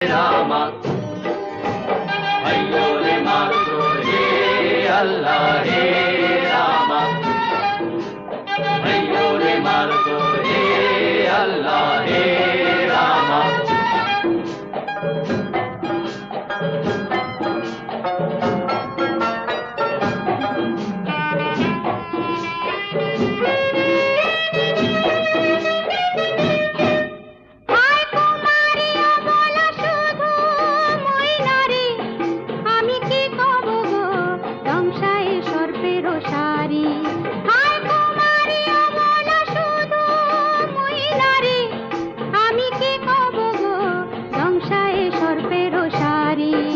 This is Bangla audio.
রামা আইয়ো রে মাগো হে আল্লাহ হে রামা আইয়ো রে মাগো হে আল্লাহ হে রামা সর্পের সারি